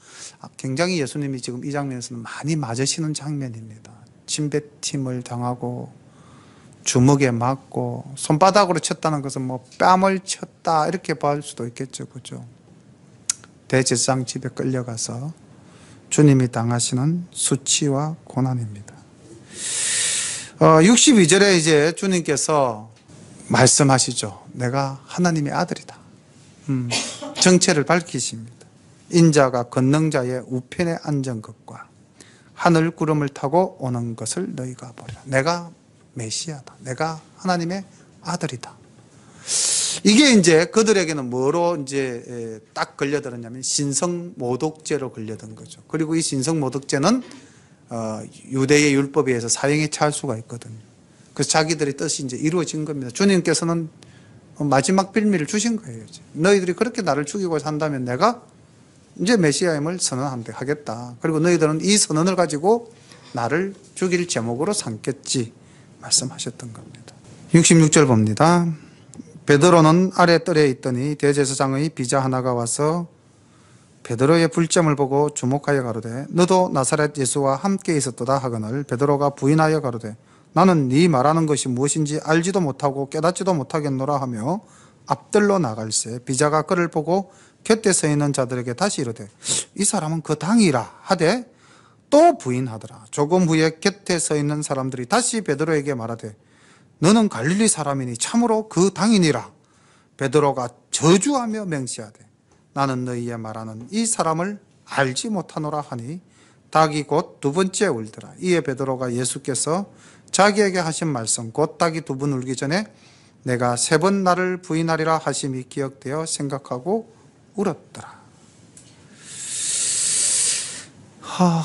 굉장히 예수님이 지금 이 장면에서는 많이 맞으시는 장면입니다. 침뱉임을 당하고 주먹에 맞고 손바닥으로 쳤다는 것은 뭐 뺨을 쳤다 이렇게 볼 수도 있겠죠. 그죠? 대제사장 집에 끌려가서 주님이 당하시는 수치와 고난입니다. 62절에 이제 주님께서 말씀하시죠. 내가 하나님의 아들이다. 정체를 밝히십니다. 인자가 권능자의 우편에 앉은 것과 하늘 구름을 타고 오는 것을 너희가 보리라. 내가 메시아다. 내가 하나님의 아들이다. 이게 이제 그들에게는 뭐로 이제 딱 걸려들었냐면 신성모독죄로 걸려든 거죠. 그리고 이 신성모독죄는 유대의 율법에 의해서 사형에 처할 수가 있거든요. 그래서 자기들의 뜻이 이제 이루어진 겁니다. 주님께서는 마지막 빌미를 주신 거예요. 너희들이 그렇게 나를 죽이고 산다면 내가 이제 메시아임을 선언하겠다. 그리고 너희들은 이 선언을 가지고 나를 죽일 제목으로 삼겠지 말씀하셨던 겁니다. 66절 봅니다. 베드로는 아래 뜰에 있더니 대제사장의 비자 하나가 와서 베드로의 불점을 보고 주목하여 가로되 너도 나사렛 예수와 함께 있었도다 하거늘 베드로가 부인하여 가로되 나는 네 말하는 것이 무엇인지 알지도 못하고 깨닫지도 못하겠노라 하며 앞들로 나갈새 비자가 그를 보고 곁에 서 있는 자들에게 다시 이르되 이 사람은 그 당이라 하되 또 부인하더라. 조금 후에 곁에 서 있는 사람들이 다시 베드로에게 말하되 너는 갈릴리 사람이니 참으로 그 당이니라. 베드로가 저주하며 맹세하되 나는 너희의 말하는 이 사람을 알지 못하노라 하니 닭이 곧 두 번째 울더라. 이에 베드로가 예수께서 자기에게 하신 말씀 곧 닭이 두 번 울기 전에 내가 세 번 나를 부인하리라 하심이 기억되어 생각하고 울었더라.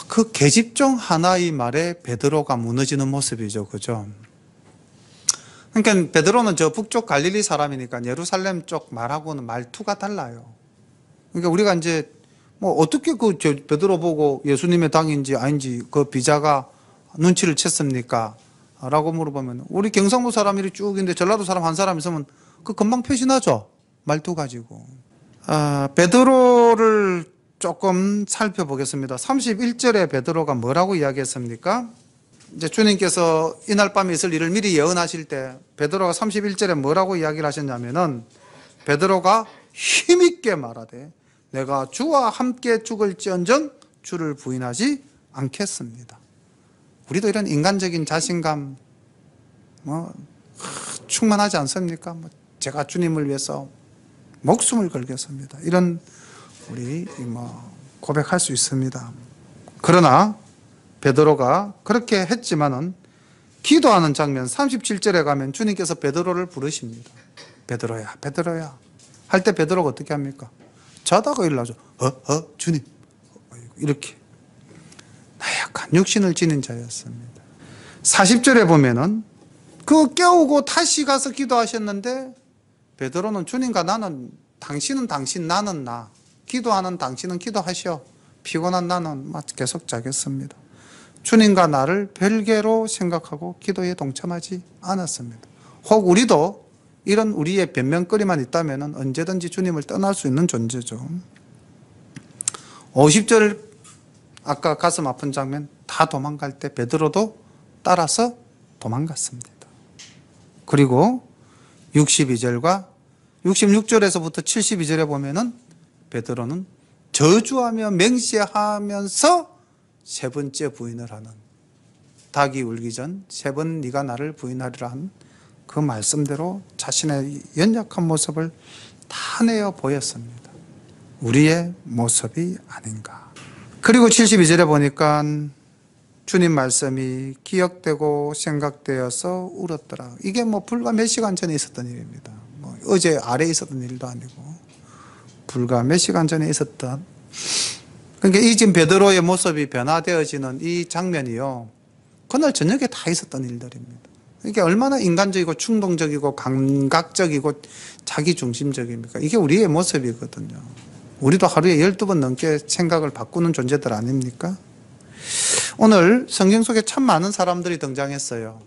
그 계집종 하나의 말에 베드로가 무너지는 모습이죠. 그죠? 그러니까 베드로는 저 북쪽 갈릴리 사람이니까 예루살렘 쪽 말하고는 말투가 달라요. 그러니까 우리가 이제 뭐 어떻게 그 베드로 보고 예수님의 당인지 아닌지 그 비자가 눈치를 챘습니까? 라고 물어보면 우리 경상도 사람들이 쭉 있는데 전라도 사람 한 사람 있으면 그 금방 표시나죠. 말투 가지고. 베드로를 조금 살펴보겠습니다. 31절에 베드로가 뭐라고 이야기했습니까? 이제 주님께서 이날 밤에 있을 일을 미리 예언하실 때 베드로가 31절에 뭐라고 이야기를 하셨냐면은 베드로가 힘있게 말하되 내가 주와 함께 죽을지언정 주를 부인하지 않겠습니다. 우리도 이런 인간적인 자신감 충만하지 않습니까? 제가 주님을 위해서 목숨을 걸겠습니다. 이런 우리 고백할 수 있습니다. 그러나 베드로가 그렇게 했지만은 기도하는 장면 37절에 가면 주님께서 베드로를 부르십니다. 베드로야, 베드로야. 할 때 베드로가 어떻게 합니까? 자다가 일어나죠. 주님. 이렇게. 나약한 육신을 지닌 자였습니다. 40절에 보면은 그 깨우고 다시 가서 기도하셨는데 베드로는 주님과 나는 당신은 당신 나는 나. 기도하는 당신은 기도하시오. 피곤한 나는 계속 자겠습니다. 주님과 나를 별개로 생각하고 기도에 동참하지 않았습니다. 혹 우리도 이런 우리의 변명거리만 있다면 언제든지 주님을 떠날 수 있는 존재죠. 50절 아까 가슴 아픈 장면 다 도망갈 때 베드로도 따라서 도망갔습니다. 그리고 62절과 66절에서부터 72절에 보면은 베드로는 저주하며 맹세하면서 세 번째 부인을 하는, 닭이 울기 전 세 번 네가 나를 부인하리라 한 그 말씀대로 자신의 연약한 모습을 다 내어 보였습니다. 우리의 모습이 아닌가. 그리고 72절에 보니까 주님 말씀이 기억되고 생각되어서 울었더라. 이게 뭐 불과 몇 시간 전에 있었던 일입니다. 뭐 어제 아래에 있었던 일도 아니고 불과 몇 시간 전에 있었던. 그러니까 이 지금 베드로의 모습이 변화되어지는 이 장면이요, 그날 저녁에 다 있었던 일들입니다. 이게 얼마나 인간적이고 충동적이고 감각적이고 자기중심적입니까? 이게 우리의 모습이거든요. 우리도 하루에 12번 넘게 생각을 바꾸는 존재들 아닙니까? 오늘 성경 속에 참 많은 사람들이 등장했어요.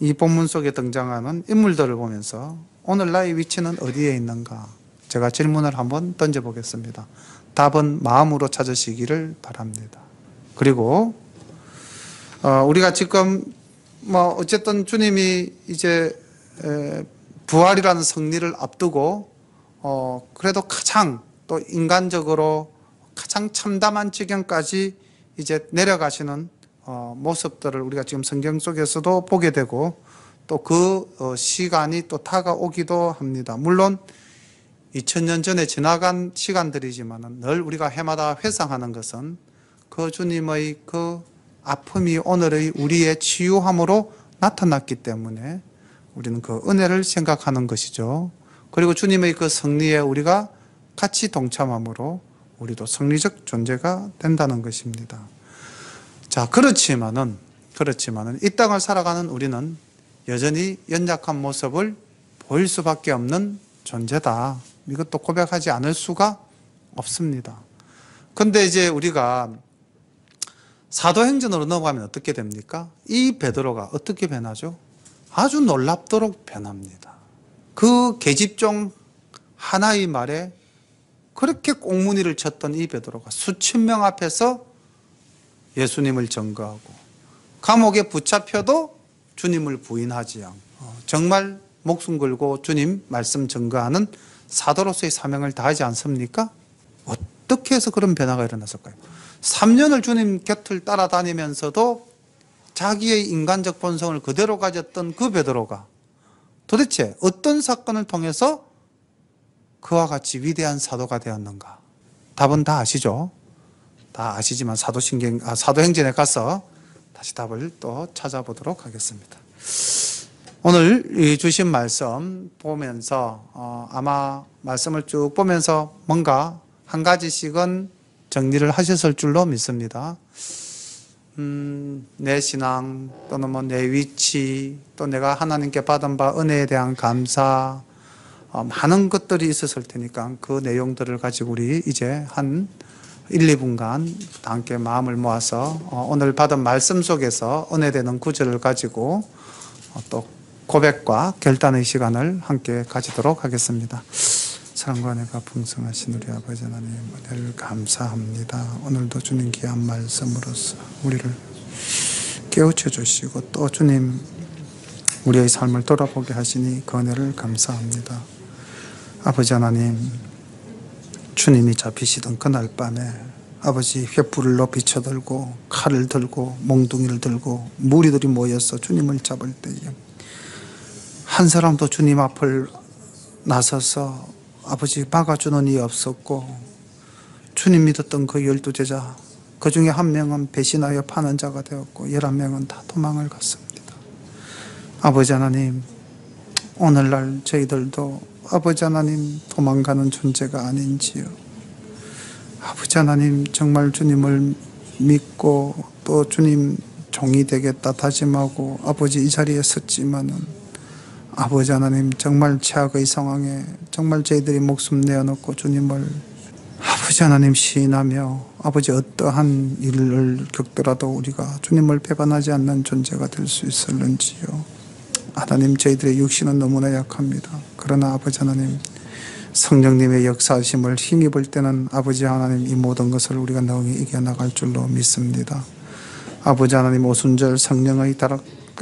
이 본문 속에 등장하는 인물들을 보면서 오늘 나의 위치는 어디에 있는가? 제가 질문을 한번 던져보겠습니다. 답은 마음으로 찾으시기를 바랍니다. 그리고 우리가 지금 뭐 어쨌든 주님이 이제 부활이라는 승리를 앞두고 그래도 가장 또 인간적으로 가장 참담한 지경까지 이제 내려가시는 모습들을 우리가 지금 성경 속에서도 보게 되고 또 그 시간이 또 다가오기도 합니다. 물론 2000년 전에 지나간 시간들이지만 늘 우리가 해마다 회상하는 것은 그 주님의 그 아픔이 오늘의 우리의 치유함으로 나타났기 때문에 우리는 그 은혜를 생각하는 것이죠. 그리고 주님의 그 승리에 우리가 같이 동참함으로 우리도 승리적 존재가 된다는 것입니다. 자, 그렇지만은 이 땅을 살아가는 우리는 여전히 연약한 모습을 보일 수밖에 없는 존재다. 이것도 고백하지 않을 수가 없습니다. 근데 이제 우리가 사도행전으로 넘어가면 어떻게 됩니까? 이 베드로가 어떻게 변하죠? 아주 놀랍도록 변합니다. 그 계집종 하나의 말에 그렇게 꽁무니를 쳤던 이 베드로가 수천 명 앞에서 예수님을 증거하고 감옥에 붙잡혀도 주님을 부인하지 않고 정말 목숨 걸고 주님 말씀 증거하는 사도로서의 사명을 다하지 않습니까? 어떻게 해서 그런 변화가 일어났을까요? 3년을 주님 곁을 따라다니면서도 자기의 인간적 본성을 그대로 가졌던 그 베드로가 도대체 어떤 사건을 통해서 그와 같이 위대한 사도가 되었는가? 답은 다 아시죠? 다 아시지만 사도행전에 가서 다시 답을 또 찾아보도록 하겠습니다. 오늘 이 주신 말씀 보면서 아마 말씀을 쭉 보면서 뭔가 한 가지씩은 정리를 하셨을 줄로 믿습니다. 내 신앙 또는 뭐 내 위치 또 내가 하나님께 받은 바 은혜에 대한 감사 많은 것들이 있었을 테니까 그 내용들을 가지고 우리 이제 한 1, 2분간 함께 마음을 모아서 오늘 받은 말씀 속에서 은혜되는 구절을 가지고 또 고백과 결단의 시간을 함께 가지도록 하겠습니다. 사랑과 은혜가 풍성하신 우리 아버지 하나님 은혜를 감사합니다. 오늘도 주님 귀한 말씀으로서 우리를 깨우쳐 주시고 또 주님 우리의 삶을 돌아보게 하시니 그 은혜를 감사합니다. 아버지 하나님, 주님이 잡히시던 그날 밤에 아버지 횃불을 높이 쳐들고 칼을 들고 몽둥이를 들고 무리들이 모여서 주님을 잡을 때에 한 사람도 주님 앞을 나서서 아버지 막아주는 이 없었고 주님 믿었던 그 12제자 그 중에 한 명은 배신하여 파는 자가 되었고 11명은 다 도망을 갔습니다. 아버지 하나님, 오늘날 저희들도 아버지 하나님 도망가는 존재가 아닌지요. 아버지 하나님 정말 주님을 믿고 또 주님 종이 되겠다 다짐하고 아버지 이 자리에 섰지만은 아버지 하나님 정말 최악의 상황에 정말 저희들이 목숨 내어놓고 주님을 아버지 하나님 시인하며 아버지 어떠한 일을 겪더라도 우리가 주님을 배반하지 않는 존재가 될 수 있을는지요. 하나님 저희들의 육신은 너무나 약합니다. 그러나 아버지 하나님 성령님의 역사하심을 힘입을 때는 아버지 하나님 이 모든 것을 우리가 능히 이겨나갈 줄로 믿습니다. 아버지 하나님 오순절 성령의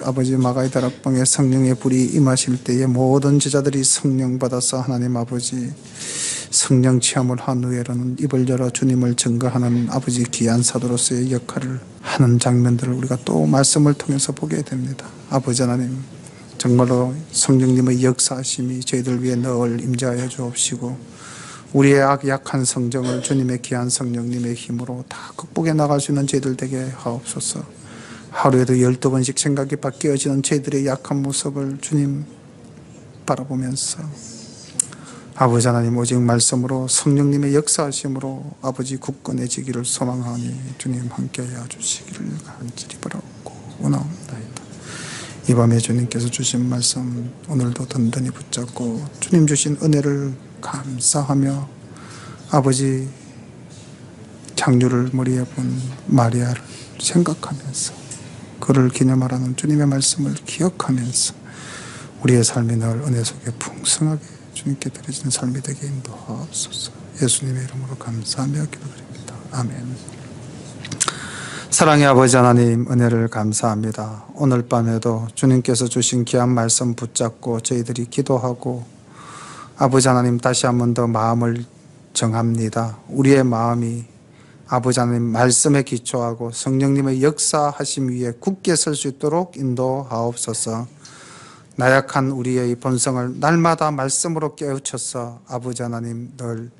아버지 마가의 다락방에 성령의 불이 임하실 때에 모든 제자들이 성령 받아서 하나님 아버지 성령 체험을 한 후에는 입을 열어 주님을 증거하는 아버지 귀한 사도로서의 역할을 하는 장면들을 우리가 또 말씀을 통해서 보게 됩니다. 아버지 하나님, 정말로 성령님의 역사하심이 저희들 위해 늘 임재하여 주옵시고 우리의 약한 성정을 주님의 귀한 성령님의 힘으로 다 극복해 나갈 수 있는 저희들 되게 하옵소서. 하루에도 12번씩 생각이 바뀌어지는 저희들의 약한 모습을 주님 바라보면서 아버지 하나님 오직 말씀으로 성령님의 역사하심으로 아버지 굳건해지기를 소망하니 주님 함께하여 주시기를 간절히 바라옵고 원하옵나이다. 이 밤에 주님께서 주신 말씀 오늘도 든든히 붙잡고 주님 주신 은혜를 감사하며 아버지 장유를 머리에 본 마리아를 생각하면서 그를 기념하라는 주님의 말씀을 기억하면서 우리의 삶이 늘 은혜 속에 풍성하게 주님께 드려지는 삶이 되게 인도하옵소서. 예수님의 이름으로 감사하며 기도드립니다. 아멘. 사랑의 아버지 하나님 은혜를 감사합니다. 오늘 밤에도 주님께서 주신 귀한 말씀 붙잡고 저희들이 기도하고 아버지 하나님 다시 한 번 더 마음을 정합니다. 우리의 마음이 아버지 하나님 말씀에 기초하고 성령님의 역사하심 위에 굳게 설 수 있도록 인도하옵소서. 나약한 우리의 본성을 날마다 말씀으로 깨우쳐서 아버지 하나님 늘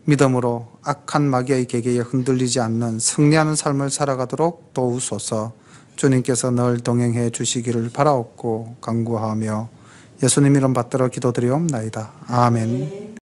믿음으로 악한 마귀의 계계에 흔들리지 않는 승리하는 삶을 살아가도록 도우소서. 주님께서 늘 동행해 주시기를 바라옵고 간구하며 예수님 이름 받들어 기도드리옵나이다. 아멘.